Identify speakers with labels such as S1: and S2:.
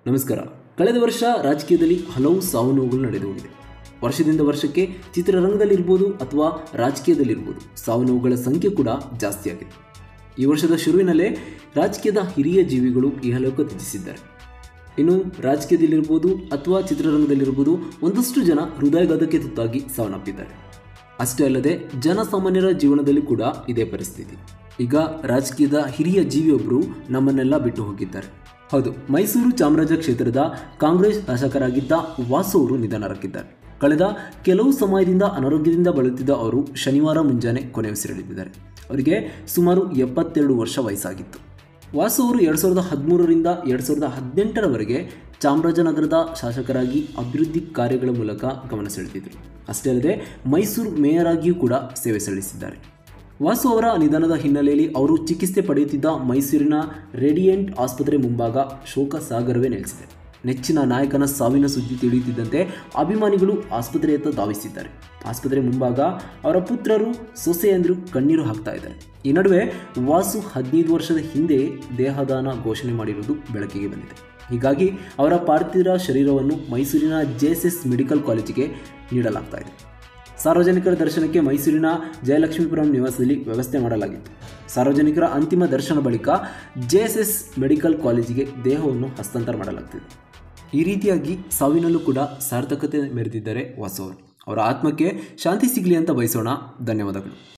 S1: ನಮಸ್ಕಾರ. ಕಳೆದ ವರ್ಷ ರಾಜಕೀಯದಲ್ಲಿ ಹಲವು ಸಾವು ನೋವುಗಳು ನಡೆದು ಹೋಗಿದೆ. ವರ್ಷದಿಂದ ವರ್ಷಕ್ಕೆ ಚಿತ್ರರಂಗದಲ್ಲಿರ್ಬೋದು ಅಥವಾ ರಾಜಕೀಯದಲ್ಲಿರ್ಬೋದು ಸಾವು ನೋವುಗಳ ಸಂಖ್ಯೆ ಕೂಡ ಜಾಸ್ತಿ ಆಗಿದೆ. ಈ ವರ್ಷದ ಶುರುವಿನಲ್ಲೇ ರಾಜಕೀಯದ ಹಿರಿಯ ಜೀವಿಗಳು ಇಹಲೋಕ ತ್ಯಜಿಸಿದ್ದಾರೆ. ಇನ್ನು ರಾಜಕೀಯದಲ್ಲಿರ್ಬೋದು ಅಥವಾ ಚಿತ್ರರಂಗದಲ್ಲಿರ್ಬೋದು ಒಂದಷ್ಟು ಜನ ಹೃದಯಾಘಾತಕ್ಕೆ ತುತ್ತಾಗಿ ಸಾವನ್ನಪ್ಪಿದ್ದಾರೆ. ಅಷ್ಟೇ ಅಲ್ಲದೆ ಜನಸಾಮಾನ್ಯರ ಜೀವನದಲ್ಲಿ ಕೂಡ ಇದೇ ಪರಿಸ್ಥಿತಿ. ಈಗ ರಾಜಕೀಯದ ಹಿರಿಯ ಜೀವಿಯೊಬ್ಬರು ನಮ್ಮನ್ನೆಲ್ಲ ಬಿಟ್ಟು ಹೋಗಿದ್ದಾರೆ. ಹೌದು, ಮೈಸೂರು ಚಾಮರಾಜ ಕ್ಷೇತ್ರದ ಕಾಂಗ್ರೆಸ್ ಶಾಸಕರಾಗಿದ್ದ ವಾಸು ಅವರು ನಿಧನರಾಗಿದ್ದಾರೆ. ಕಳೆದ ಕೆಲವು ಸಮಯದಿಂದ ಅನಾರೋಗ್ಯದಿಂದ ಬಳಲುತ್ತಿದ್ದ ಅವರು ಶನಿವಾರ ಮುಂಜಾನೆ ಕೊನೆಯುಸಿರೆಳೆದಿದ್ದಾರೆ. ಅವರಿಗೆ ಸುಮಾರು 72 ವರ್ಷ ವಯಸ್ಸಾಗಿತ್ತು. ವಾಸು ಅವರು 2013ರಿಂದ 2018ರವರೆಗೆ ಚಾಮರಾಜನಗರದ ಶಾಸಕರಾಗಿ ಅಭಿವೃದ್ಧಿ ಕಾರ್ಯಗಳ ಮೂಲಕ ಗಮನ ಸೆಳೆದಿದ್ದರು. ಅಷ್ಟೇ ಅಲ್ಲದೆ ಮೈಸೂರು ಮೇಯರ್ ಆಗಿಯೂ ಕೂಡ ಸೇವೆ ಸಲ್ಲಿಸಿದ್ದಾರೆ. ವಾಸು ಅವರ ನಿಧನದ ಹಿನ್ನೆಲೆಯಲ್ಲಿ ಅವರು ಚಿಕಿತ್ಸೆ ಪಡೆಯುತ್ತಿದ್ದ ಮೈಸೂರಿನ ರೇಡಿಯಂಟ್ ಆಸ್ಪತ್ರೆ ಮುಂಭಾಗ ಶೋಕ ಸಾಗರವೇ ನೆಲೆಸಿದೆ. ನೆಚ್ಚಿನ ನಾಯಕನ ಸಾವಿನ ಸುದ್ದಿ ತಿಳಿಯುತ್ತಿದ್ದಂತೆ ಅಭಿಮಾನಿಗಳು ಆಸ್ಪತ್ರೆಯತ್ತ ಧಾವಿಸಿದ್ದಾರೆ. ಆಸ್ಪತ್ರೆ ಮುಂಭಾಗ ಅವರ ಪುತ್ರರು, ಸೊಸೆಯಂದಿರು ಕಣ್ಣೀರು ಹಾಕ್ತಾ ಇದ್ದಾರೆ. ಈ ನಡುವೆ ವಾಸು 15 ವರ್ಷದ ಹಿಂದೆ ದೇಹದಾನ ಘೋಷಣೆ ಮಾಡಿರುವುದು ಬೆಳಕಿಗೆ ಬಂದಿದೆ. ಹೀಗಾಗಿ ಅವರ ಪಾರ್ಥಿವ ಶರೀರವನ್ನು ಮೈಸೂರಿನ JSS ಮೆಡಿಕಲ್ ಕಾಲೇಜಿಗೆ ನೀಡಲಾಗ್ತಾ ಇದೆ. ಸಾರ್ವಜನಿಕರ ದರ್ಶನಕ್ಕೆ ಮೈಸೂರಿನ ಜಯಲಕ್ಷ್ಮೀಪುರಂ ನಿವಾಸದಲ್ಲಿ ವ್ಯವಸ್ಥೆ ಮಾಡಲಾಗಿತ್ತು. ಸಾರ್ವಜನಿಕರ ಅಂತಿಮ ದರ್ಶನ ಬಳಿಕ JSS ಮೆಡಿಕಲ್ ಕಾಲೇಜಿಗೆ ದೇಹವನ್ನು ಹಸ್ತಾಂತರ ಮಾಡಲಾಗ್ತಿದೆ. ಈ ರೀತಿಯಾಗಿ ಸಾವಿನಲ್ಲೂ ಕೂಡ ಸಾರ್ಥಕತೆ ಮೆರೆದಿದ್ದಾರೆ ವಾಸು ಅವರು. ಅವರ ಆತ್ಮಕ್ಕೆ ಶಾಂತಿ ಸಿಗಲಿ ಅಂತ ಬಯಸೋಣ. ಧನ್ಯವಾದಗಳು.